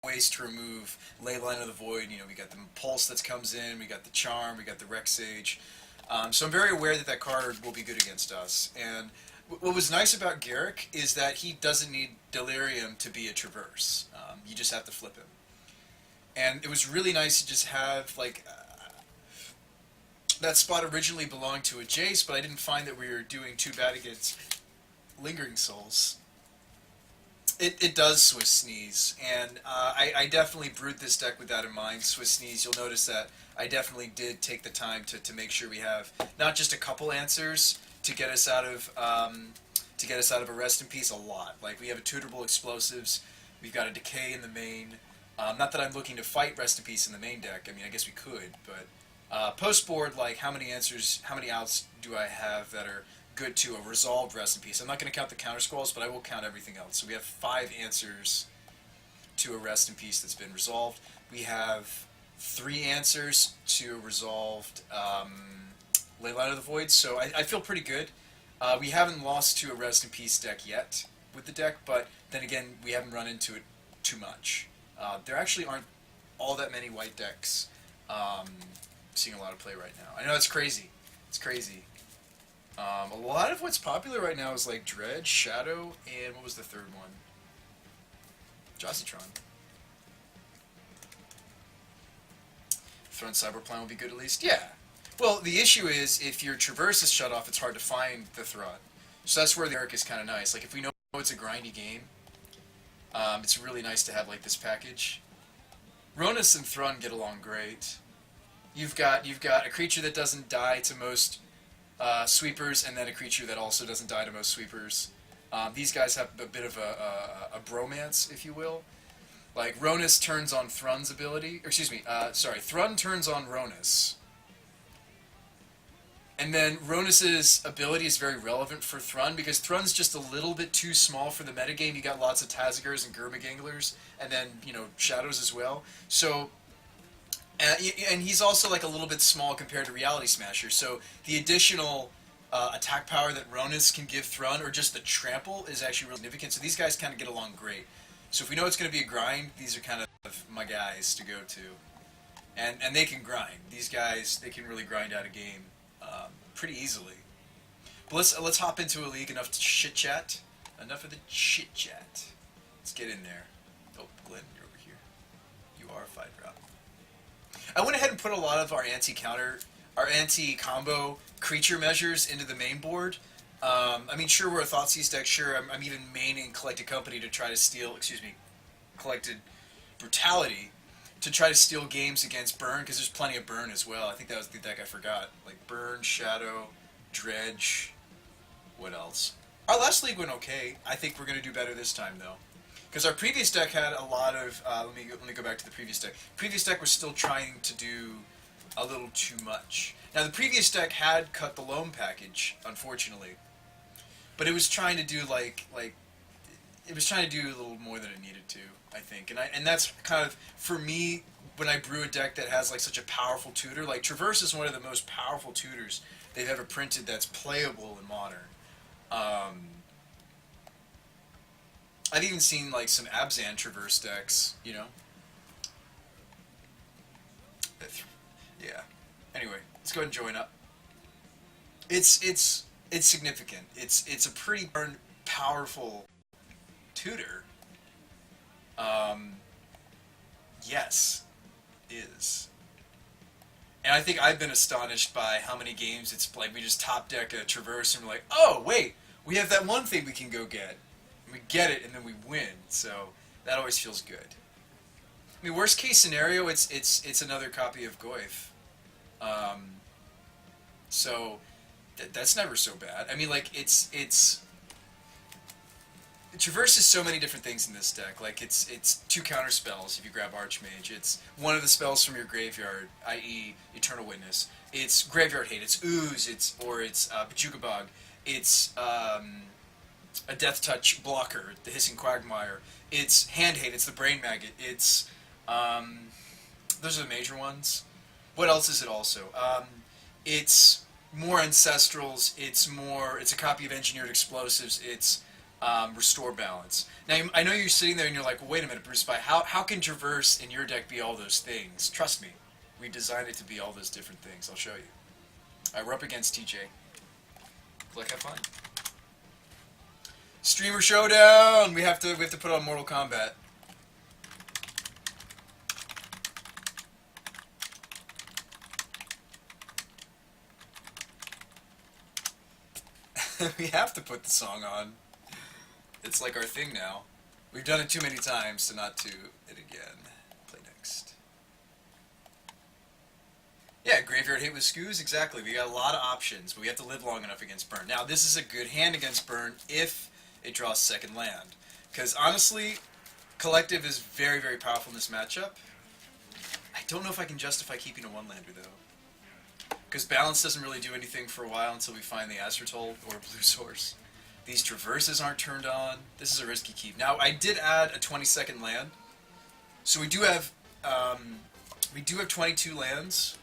ways to remove Leyline of the Void. You know, we got the Pulse that comes in, we got the Charm, we got the Rex Sage. So I'm very aware that that card will be good against us. And what was nice about Garrick is that he doesn't need Delirium to be a Traverse. You just have to flip him. And it was really nice to just have, like, that spot originally belonged to a Jace, but I didn't find that we were doing too bad against Lingering Souls. It does Swiss Sneeze, and I definitely brewed this deck with that in mind. Swiss Sneeze, you'll notice that I definitely did take the time to make sure we have not just a couple answers to get us out of a Rest in Peace. A lot. Like, we have a Tutorable Explosives, we've got a Decay in the main. Not that I'm looking to fight Rest in Peace in the main deck. I mean, I guess we could, but post board, like, how many answers, how many outs do I have that are good to a resolved Rest in Peace? I'm not going to count the counter squalls, but I will count everything else. So we have 5 answers to a Rest in Peace that's been resolved. We have 3 answers to a resolved Leyline of the Void, so I feel pretty good. We haven't lost to a Rest in Peace deck yet with the deck, but then again, we haven't run into it too much. There actually aren't all that many white decks seeing a lot of play right now. I know it's crazy. It's crazy. A lot of what's popular right now is like Dredge, Shadow, and what was the third one? Jossitron. Throne Cyberplan will be good at least? Yeah. Well, the issue is, if your Traverse is shut off, it's hard to find the Thrun. So that's where the Eric is kind of nice. Like, if we know it's a grindy game, it's really nice to have, like, this package. Ronus and Thrun get along great. You've got a creature that doesn't die to most sweepers, and then a creature that also doesn't die to most sweepers. These guys have a bit of a bromance, if you will. Like, Ronus turns on Thrun's ability, or excuse me, Thrun turns on Ronus. And then Ronus's ability is very relevant for Thrun, because Thrun's just a little bit too small for the metagame. You got lots of Tazigurs and Gurmaganglers, and then, you know, Shadows as well. So, and he's also like a little bit small compared to Reality Smasher. So the additional attack power that Ronus can give Thrun, or just the trample, is actually really significant. So these guys kind of get along great. So if we know it's going to be a grind, these are kind of my guys to go to. And they can grind. These guys, they can really grind out a game pretty easily. But let's hop into a league. Enough to chit chat. Enough of the chit chat. Let's get in there. Oh, Glenn, you're over here. You are a 5-drop. I went ahead and put a lot of our anti-combo creature measures into the main board. I mean, sure, we're a Thoughtseize deck. Sure, I'm even maining Collected Company to try to steal, Collected Brutality to try to steal games against Burn, because there's plenty of Burn as well. I think that was the deck I forgot. Like Burn, Shadow, Dredge. What else? Our last league went okay. I think we're going to do better this time, though. Because our previous deck had a lot of... let me go back to the previous deck. Previous deck was still trying to do a little too much. Now, the previous deck had cut the loam package, unfortunately. But it was trying to do, it was trying to do a little more than it needed to, I think. And that's kind of, for me, when I brew a deck that has, like, such a powerful tutor. Like, Traverse is one of the most powerful tutors they've ever printed that's playable in Modern. I've even seen, like, some Abzan Traverse decks, you know? Yeah. Anyway, let's go ahead and join up. It's significant. It's a pretty darn powerful tutor. Yes, is. And I think I've been astonished by how many games it's like we just top deck a Traverse and we're like, oh wait, we have that one thing we can go get. And we get it and then we win. So that always feels good. I mean, worst case scenario, it's another copy of Goyf. So that's never so bad. I mean, like, it's traverses so many different things in this deck. Like, it's 2 counter spells if you grab Archmage. It's one of the spells from your graveyard, i.e. Eternal Witness. It's Graveyard Hate. It's Ooze. It's Pachugabog. It's a Death Touch blocker, the Hissing Quagmire. It's Hand Hate. It's the Brain Maggot. It's those are the major ones. What else is it also? It's more Ancestrals. It's a copy of Engineered Explosives. It's restore balance. Now, I know you're sitting there and you're like, well, wait a minute, BrewSpy, how can Traverse in your deck be all those things? Trust me, we designed it to be all those different things. I'll show you. Alright, we're up against TJ. Click, have fun. Streamer Showdown! We have to put on Mortal Kombat. We have to put the song on. It's like our thing now. We've done it too many times to not do it again. Play next. Yeah, Graveyard Hate with Scoos, exactly. We got a lot of options, but we have to live long enough against Burn. Now, this is a good hand against Burn if it draws second land. Because, honestly, Collective is very, very powerful in this matchup. I don't know if I can justify keeping a one-lander, though. Because Balance doesn't really do anything for a while until we find the Sul-told or Blue Source. These Traverses aren't turned on. This is a risky keep. Now, I did add a 22nd land. So we do have 22 lands.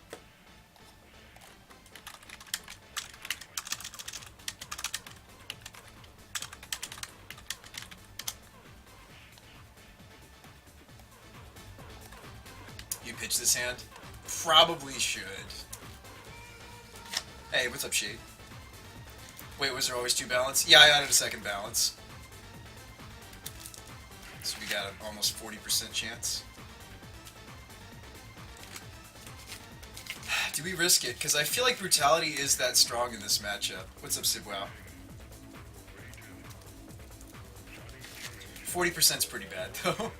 You pitch this hand? Probably should. Hey, what's up, Shade? Wait, was there always two balance? Yeah, I added a second balance. So we got an almost 40% chance. Do we risk it? Because I feel like Brutality is that strong in this matchup. What's up, Sibwow? 40%'s pretty bad, though.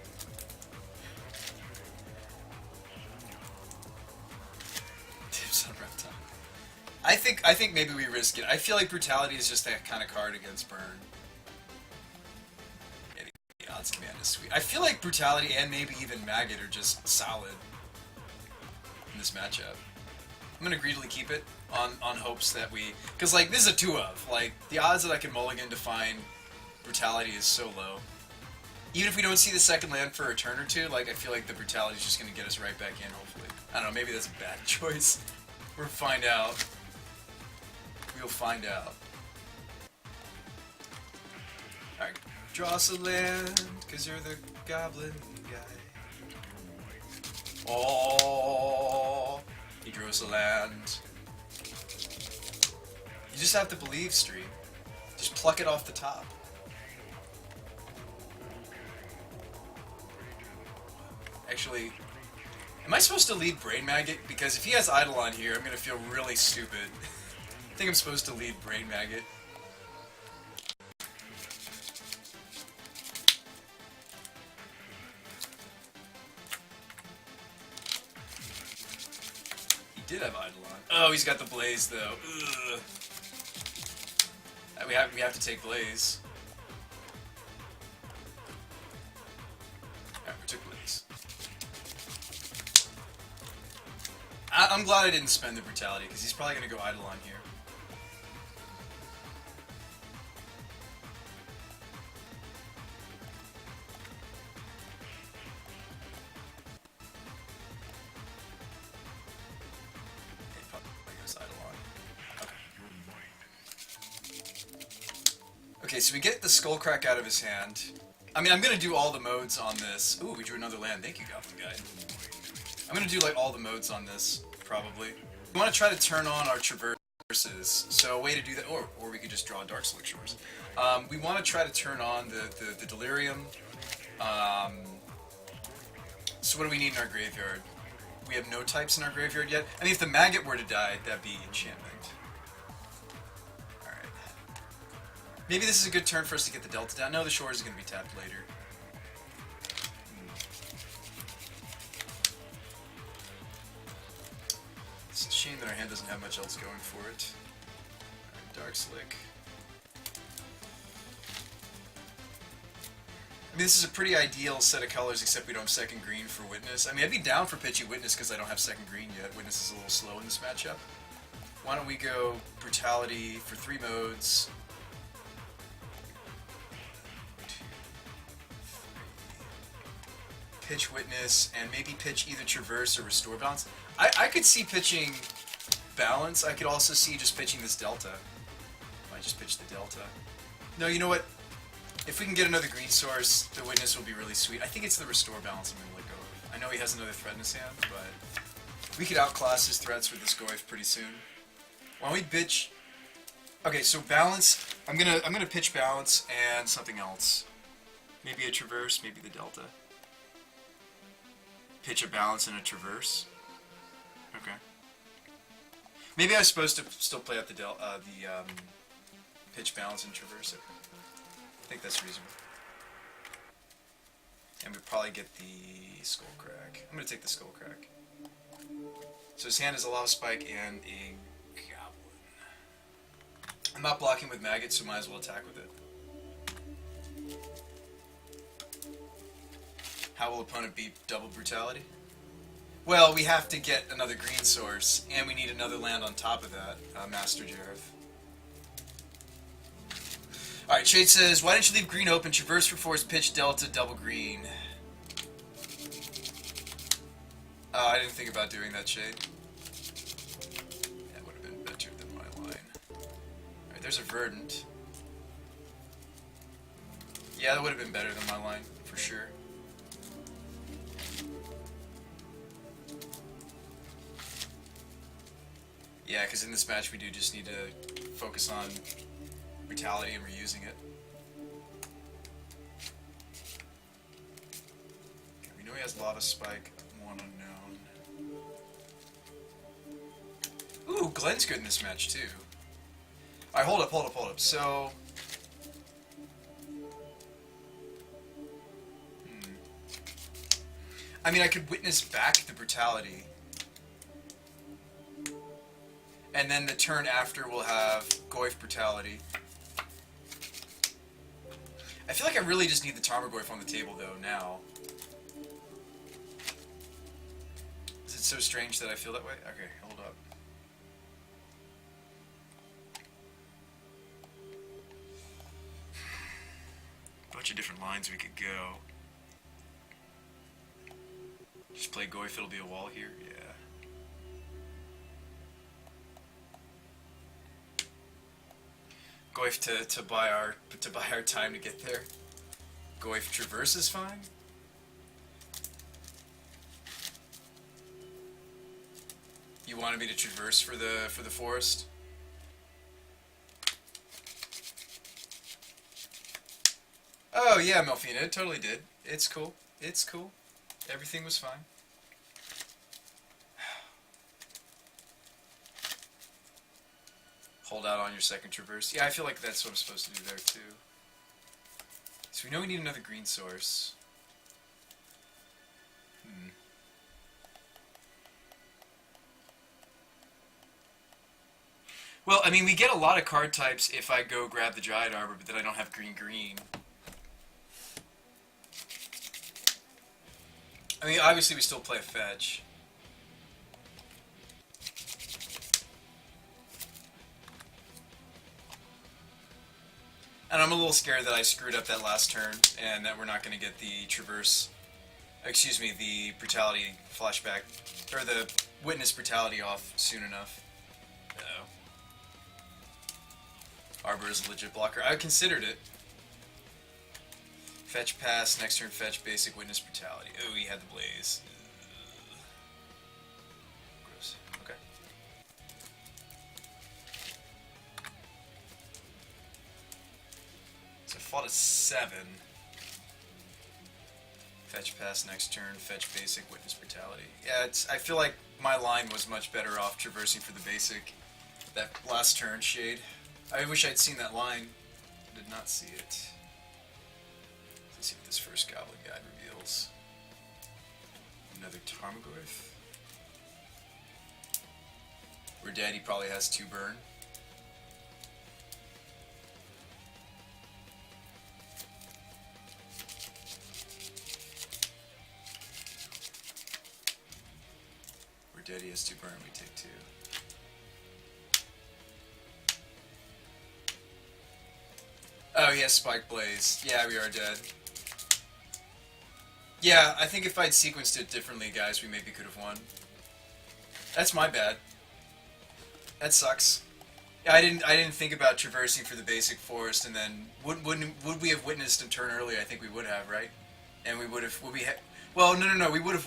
Tips on Reptile. I think maybe we risk it. I feel like Brutality is just that kind of card against Burn. Yeah, the odds command is sweet. I feel like Brutality and maybe even Maggot are just solid in this matchup. I'm gonna greedily keep it on hopes that we, because like this is a 2-of. Like the odds that I can mulligan to find Brutality is so low. Even if we don't see the second land for a turn or two, like I feel like the Brutality is just gonna get us right back in. Hopefully, I don't know. Maybe that's a bad choice. We'll find out. We'll find out. Alright, draw us a land, cause you're the goblin guy. Oh, he drew us a land. You just have to believe, Stream. Just pluck it off the top. Actually, am I supposed to lead Brain Maggot? Because if he has Eidolon here, I'm gonna feel really stupid. I think I'm supposed to lead Brain Maggot. He did have Eidolon. Oh, he's got the Blaze though. Ugh. We have to take Blaze. Alright, we took Blaze. I'm glad I didn't spend the Brutality, because he's probably going to go Eidolon here. He probably goes Eidolon. Okay, so we get the Skullcrack out of his hand. I mean, I'm going to do all the modes on this. Ooh, we drew another land. Thank you, Goblin Guy. I'm going to do like all the modes on this, probably. We want to try to turn on our Traverses. So a way to do that, or we could just draw Dark Slick Shores. We want to try to turn on the Delirium. So what do we need in our graveyard? We have no types in our graveyard yet. I mean, if the Maggot were to die, that'd be enchantment. Alright. Maybe this is a good turn for us to get the Delta down. No, the Shores is going to be tapped later. It's a shame that our hand doesn't have much else going for it. Right, Dark Slick. I mean, this is a pretty ideal set of colors, except we don't have second green for Witness. I mean, I'd be down for pitching Witness because I don't have second green yet. Witness is a little slow in this matchup. Why don't we go Brutality for 3 modes. 1, 2, 3. Pitch Witness, and maybe pitch either Traverse or Restore Balance. I could see pitching Balance. I could also see just pitching this Delta. Might just pitch the Delta. No, you know what? If we can get another green source, the witness will be really sweet. I think it's the restore balance I'm going to let go of. I know he has another threat in his hand, but we could outclass his threats with this Goyf pretty soon. Why don't we pitch... Okay, so balance... I'm gonna pitch balance and something else. Maybe a traverse, maybe the delta. Pitch a balance and a traverse. Okay. Maybe I was supposed to still play out the pitch balance and traverse it. I think that's reasonable. And we probably get the skull crack. I'm gonna take the skull crack. So his hand is a lava spike and a goblin. I'm not blocking with maggots, so might as well attack with it. How will opponent beat double brutality? Well, we have to get another green source, and we need another land on top of that, Master Jareth. Alright, Shade says, why didn't you leave green open? Traverse for force, pitch, delta, double green. Oh, I didn't think about doing that, Shade. That would have been better than my line. Alright, there's a Verdant. Yeah, that would have been better than my line, for sure. Yeah, because in this match we do just need to focus on brutality and reusing it. Okay, we know he has Lava Spike, one unknown. Ooh, Glenn's good in this match too. Alright, hold up. So... I mean, I could witness back the brutality. And then the turn after we'll have Goyf Brutality. I feel like I really just need the Tarmogoyf on the table though, now. Is it so strange that I feel that way? Okay, hold up. Bunch of different lines we could go. Just play Goyf, it'll be a wall here? Yeah. Goyf to buy our time to get there. Goyf Traverse is fine. You wanted me to traverse for the forest? Oh yeah, Melfina, it totally did. It's cool. It's cool. Everything was fine. Hold out on your second traverse. Yeah, I feel like that's what I'm supposed to do there too. So we know we need another green source. Well, I mean, we get a lot of card types if I go grab the Giant Arbor, but then I don't have green. I mean, obviously we still play a fetch. And I'm a little scared that I screwed up that last turn, and that we're not going to get the traverse, excuse me, the brutality flashback, or the witness brutality off soon enough. Uh-oh. Arbor is a legit blocker. I considered it. Fetch pass, next turn fetch, basic, witness brutality. Oh, he had the blaze. Ugh. Gross. Okay. So I fought a 7. Fetch pass, next turn, fetch basic, witness brutality. Yeah, I feel like my line was much better off traversing for the basic that last turn, Shade. I wish I'd seen that line. Did not see it. Let's see what this first Goblin Guide reveals. Another Tarmogoyf. We're dead, he probably has 2 burn. We're dead, he has 2 burn, we take 2. Oh, he has Spike Blaze. Yeah, we are dead. Yeah, I think if I'd sequenced it differently, guys, we maybe could have won. That's my bad. That sucks. Yeah, I didn't think about traversing for the basic forest, and then would we have witnessed a turn early? I think we would have, right? And we would have. Would we? Well, no, no, no. We would have